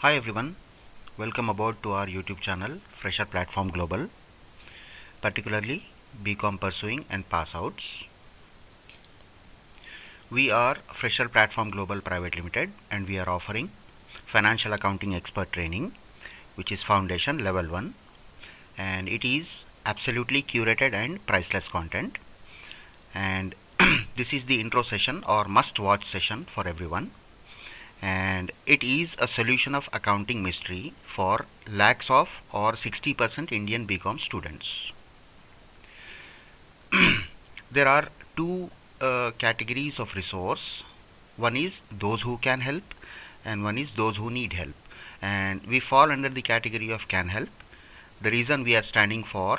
Hi everyone, welcome aboard to our YouTube channel Fresher Platform Global, particularly BCom Pursuing and Pass Outs. We are Fresher Platform Global Private Limited and we are offering Financial Accounting Expert Training, which is Foundation Level 1, and it is absolutely curated and priceless content. And this is the intro session or must watch session for everyone, and it is a solution of accounting mystery for lakhs of or 60% Indian BCom students. There are two categories of resource. One is those who can help and one is those who need help, and we fall under the category of can help. The reason we are standing for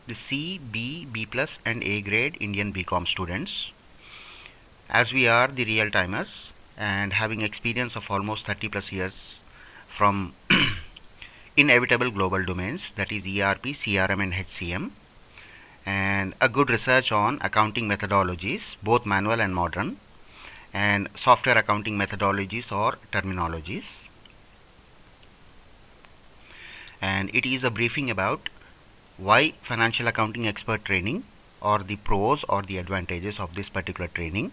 the C, B, B plus and A grade Indian BCom students, as we are the real timers and having experience of almost 30 plus years from inevitable global domains, that is ERP, CRM and HCM, and a good research on accounting methodologies, both manual and modern, and software accounting methodologies or terminologies. And it is a briefing about why financial accounting expert training, or the pros or the advantages of this particular training,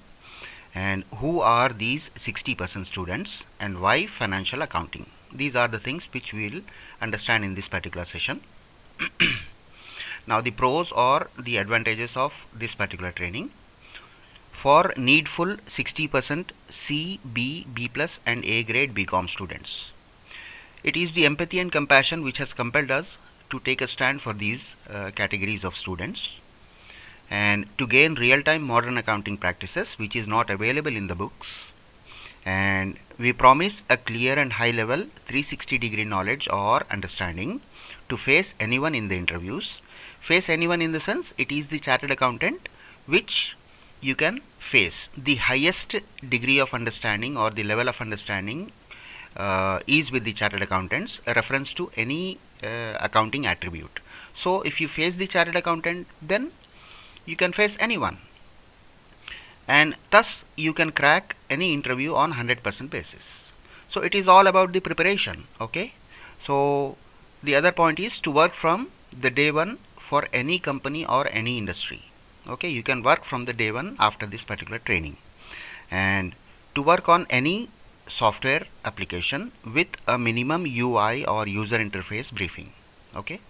and who are these 60% students and why financial accounting. These are the things which we will understand in this particular session. Now the pros or the advantages of this particular training. For needful 60% C, B, B plus and A grade BCom students, it is the empathy and compassion which has compelled us to take a stand for these categories of students, and to gain real-time modern accounting practices which is not available in the books. And we promise a clear and high level 360-degree knowledge or understanding to face anyone in the interviews. Face anyone in the sense it is the chartered accountant which you can face. The highest degree of understanding or the level of understanding is with the chartered accountants, a reference to any accounting attribute. So if you face the chartered accountant, then you can face anyone, and thus you can crack any interview on 100% basis. So it is all about the preparation. Okay, so the other point is to work from the day one for any company or any industry. Okay, you can work from the day one after this particular training, and to work on any software application with a minimum UI or user interface briefing. Okay,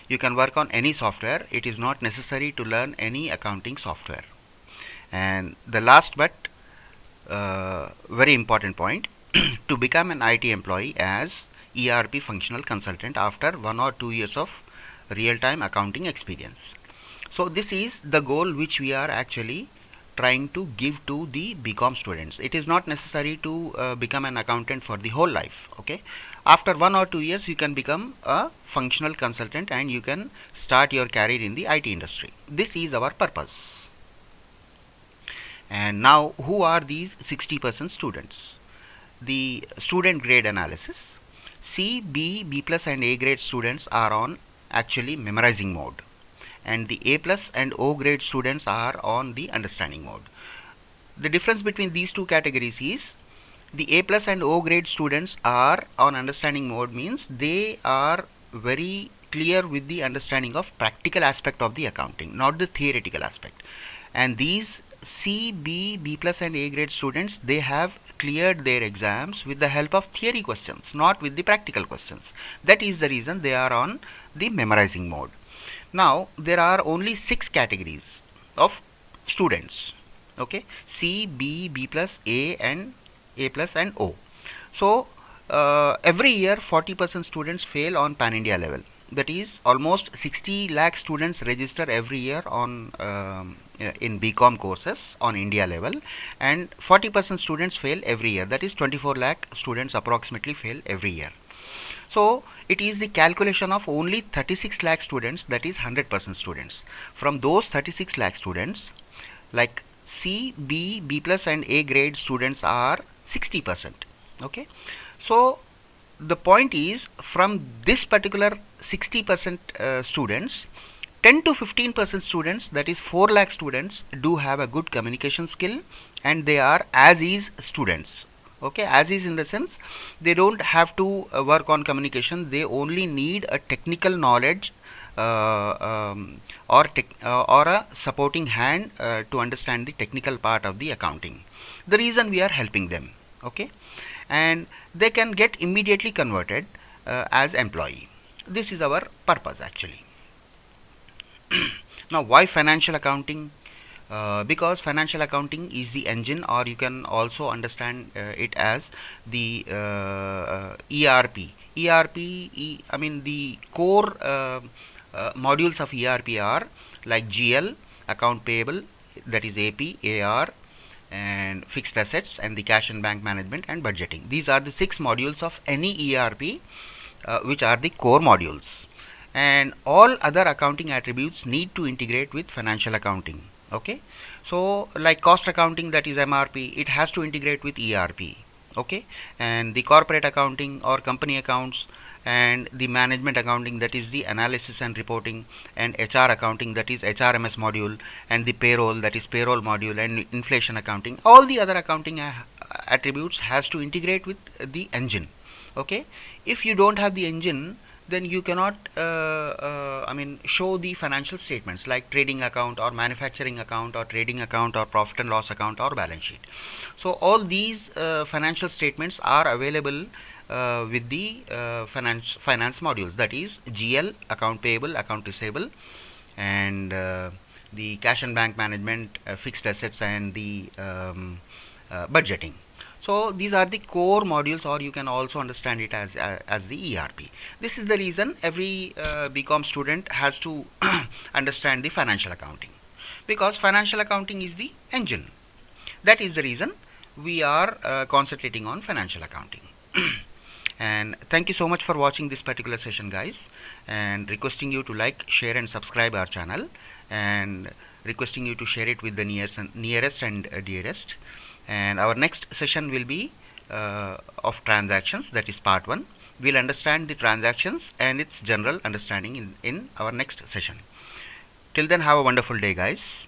you can work on any software. It is not necessary to learn any accounting software. And the last but very important point, to become an IT employee as ERP functional consultant after 1 or 2 years of real-time accounting experience. So this is the goal which we are actually trying to give to the BCom students. It is not necessary to become an accountant for the whole life. Okay, after 1 or 2 years you can become a functional consultant and you can start your career in the IT industry. This is our purpose. And now who are these 60% students? The student grade analysis. C, B, B plus and A grade students are on actually memorizing mode, and the A plus and O grade students are on the understanding mode. The difference between these two categories is the A plus and O grade students are on understanding mode, means they are very clear with the understanding of practical aspect of the accounting, not the theoretical aspect. And these C, B, B plus and A grade students, they have cleared their exams with the help of theory questions, not with the practical questions. That is the reason they are on the memorizing mode. Now there are only 6 categories of students. Okay, C, B, B plus, A and A plus and O. So every year 40% students fail on pan India level. That is almost 60 lakh students register every year on in BCom courses on India level, and 40% students fail every year. That is 24 lakh students approximately fail every year. So it is the calculation of only 36 lakh students, that is 100% students. From those 36 lakh students, like C, B, B plus and A grade students are 60%. Okay, so the point is, from this particular 60% students, 10 to 15% students, that is 4 lakh students, do have a good communication skill and they are as is students. Okay, as is in the sense they don't have to work on communication, they only need a technical knowledge or a supporting hand to understand the technical part of the accounting. The reason we are helping them, okay, and they can get immediately converted as employee. This is our purpose actually. Now, why financial accounting? Because financial accounting is the engine, or you can also understand it as the ERP. I mean, the core modules of ERP are like GL, account payable, that is AP, AR, and fixed assets, and the cash and bank management and budgeting. These are the 6 modules of any ERP, which are the core modules, and all other accounting attributes need to integrate with financial accounting. Okay, so like cost accounting, that is MRP, it has to integrate with ERP. Okay, and the corporate accounting or company accounts, and the management accounting, that is the analysis and reporting, and HR accounting, that is HRMS module, and the payroll, that is payroll module, and inflation accounting, all the other accounting attributes has to integrate with the engine. Okay, if you don't have the engine, then you cannot I mean, show the financial statements like trading account or manufacturing account or trading account or profit and loss account or balance sheet. So all these financial statements are available with the finance modules, that is GL, account payable, account receivable, and the cash and bank management, fixed assets, and the budgeting. So these are the core modules, or you can also understand it as the ERP. This is the reason every BCom student has to understand the financial accounting, because financial accounting is the engine. That is the reason we are concentrating on financial accounting. And thank you so much for watching this particular session, guys, and requesting you to like, share, and subscribe our channel, and requesting you to share it with the nearest and dearest. And our next session will be of transactions, that is part 1. We'll understand the transactions and its general understanding in our next session. Till then, have a wonderful day, guys.